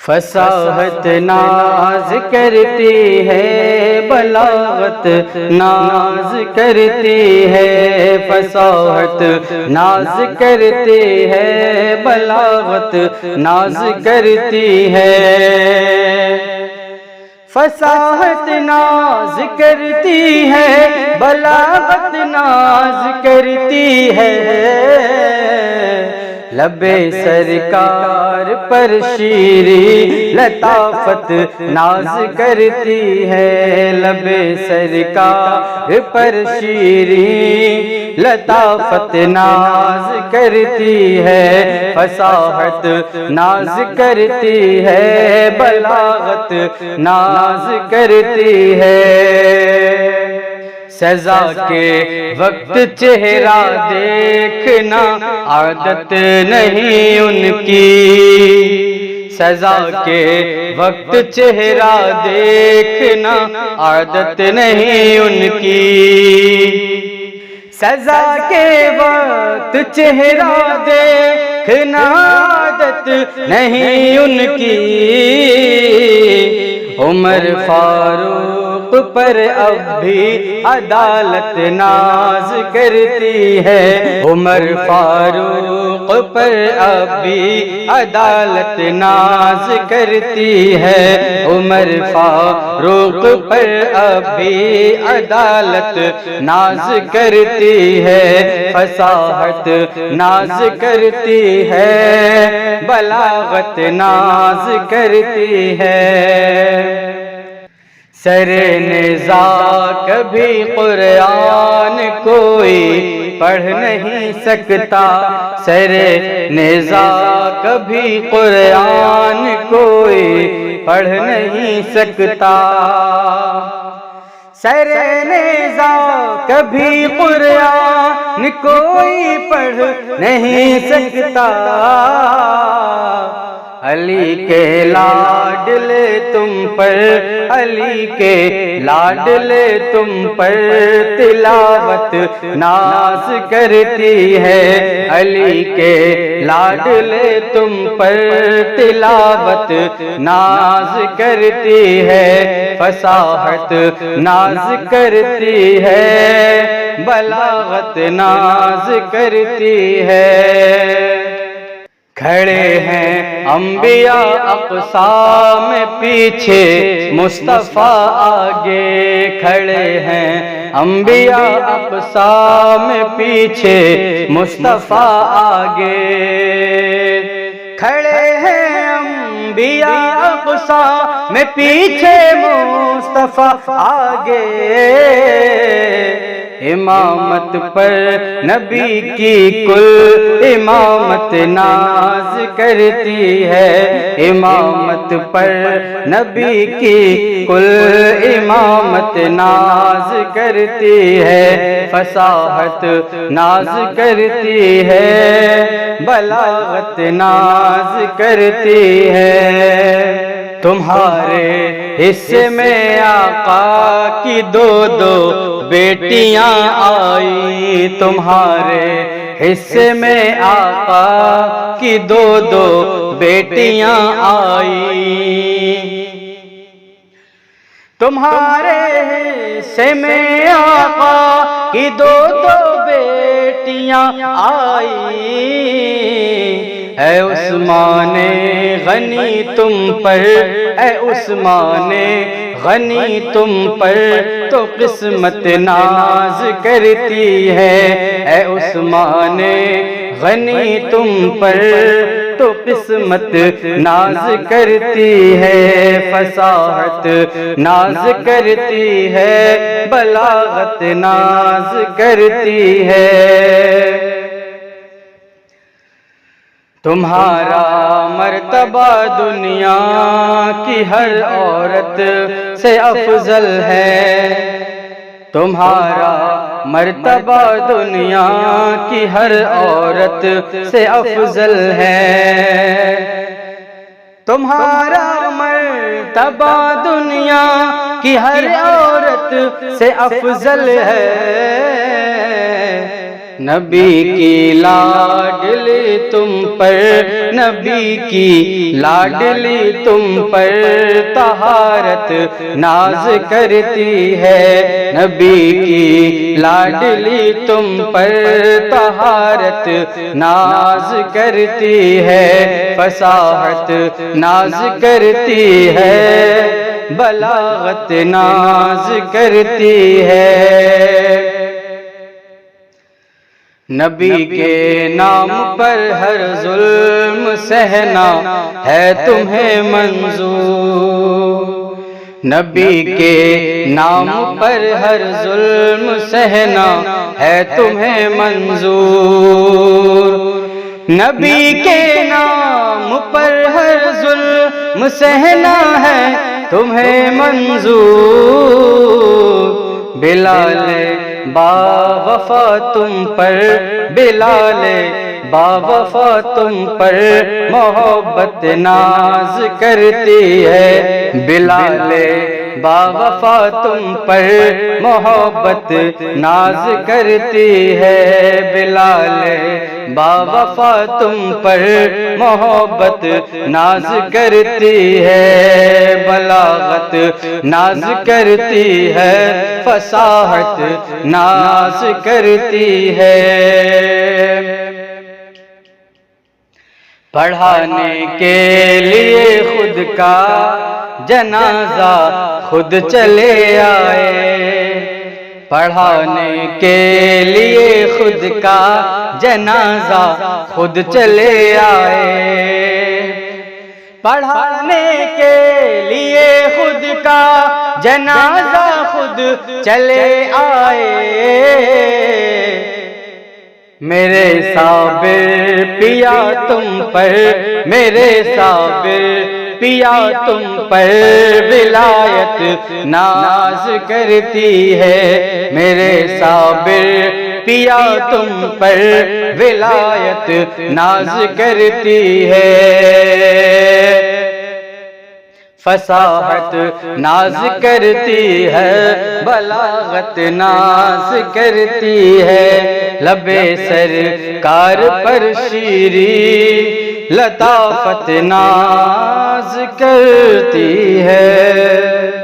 فصاحت ناز کرتی ہے بلاغت ناز کرتی ہے، فصاحت ناز کرتی ہے بلاغت ناز کرتی ہے، فصاحت ناز کرتی ہے بلاغت ناز کرتی ہے، لب سرکار پر شیریں لطافت ناز کرتی ہے، لب سرکار پر شیریں لطافت ناز کرتی ہے، فصاحت ناز کرتی ہے بلاغت ناز کرتی ہے، سزا کے وقت چہرہ دیکھنا عادت نہیں ان کی، سزا کے وقت چہرہ دیکھنا عادت نہیں ان کی، سزا کے وقت چہرہ دیکھنا عادت نہیں ان کی، عمر فاروق پر اب بھی عدالت ناز کرتی ہے، عمر فاروق پر اب بھی عدالت ناز کرتی ہے، عمر فاروق پر اب بھی عدالت ناز کرتی ہے، فصاحت ناز کرتی ہے بلاغت ناز کرتی ہے، سر نزاع کبھی قرآن کوئی پڑھ نہیں سکتا، سر نزاع کبھی قرآن کوئی پڑھ نہیں سکتا، سر نزاع کبھی قرآن کوئی پڑھ نہیں سکتا، علی کے لاڈلے تم پر، علی کے لاڈلے تم پر تلاوت ناز کرتی ہے، علی کے لاڈلے تم پر تلاوت ناز کرتی ہے، فصاحت ناز کرتی ہے بلاغت ناز کرتی ہے، کھڑے ہیں انبیاء اقصیٰ میں پیچھے مصطفیٰ آگے، کھڑے ہیں انبیاء اقصیٰ میں پیچھے مصطفیٰ آگے، کھڑے ہیں انبیاء اقصیٰ میں پیچھے مصطفیٰ آگے، امامت پر نبی کی کل امامت ناز کرتی ہے، امامت پر نبی کی کل امامت ناز کرتی ہے، فصاحت ناز کرتی ہے بلاغت ناز کرتی ہے، تمہارے حصے میں آقا کی دو دو بیٹیاں آئی، تمہارے حصے میں آقا کی دو دو بیٹیاں آئی، تمہارے حصے میں آقا کی دو دو بیٹیاں آئی، اے عثمان غنی تم پر، اے عثمان غنی تم پر تو قسمت ناز کرتی ہے، اے عثمان غنی تم پر تو قسمت ناز کرتی ہے، فصاحت ناز کرتی ہے بلاغت ناز کرتی ہے، تمہارا مرتبہ دنیا کی ہر عورت سے افضل ہے، تمہارا مرتبہ دنیا کی ہر عورت سے افضل ہے، تمہارا مرتبہ دنیا کی ہر عورت سے افضل ہے، نبی کی لاڈلی تم پر، نبی کی لاڈلی تم پر طہارت ناز کرتی ہے، نبی کی لاڈلی تم پر طہارت ناز کرتی ہے، فصاحت ناز کرتی ہے، بلاغت ناز کرتی ہے۔ نبی کے نام پر ہر ظلم سہنا ہے تمہیں منظور، نبی کے نام پر ہر ظلم سہنا ہے تمہیں منظور، نبی کے نام پر ہر ظلم سہنا ہے تمہیں منظور، بلال با وفا تم پر، بلال با وفا تم پر محبت ناز کرتی ہے، بلال با وفا تم پر محبت ناز کرتی ہے، بلال با وفا تم پر محبت ناز کرتی ہے، بلاغت ناز کرتی ہے، فصاحت ناز کرتی ہے۔ پڑھانے کے لیے خود کا جنازہ خود چلے آئے، پڑھانے کے لیے خود کا جنازہ خود چلے آئے، پڑھانے کے لیے خود کا جنازہ خود چلے آئے، میرے صابر پیا تم پر، میرے صابر پیا تم پر ولایت ناز کرتی ہے، میرے صابر پیا تم پر ولایت ناز کرتی ہے، فصاحت ناز کرتی ہے، بلاغت ناز کرتی ہے، لبے سرکار پر شیریں لطافت ناز کرتی ہے۔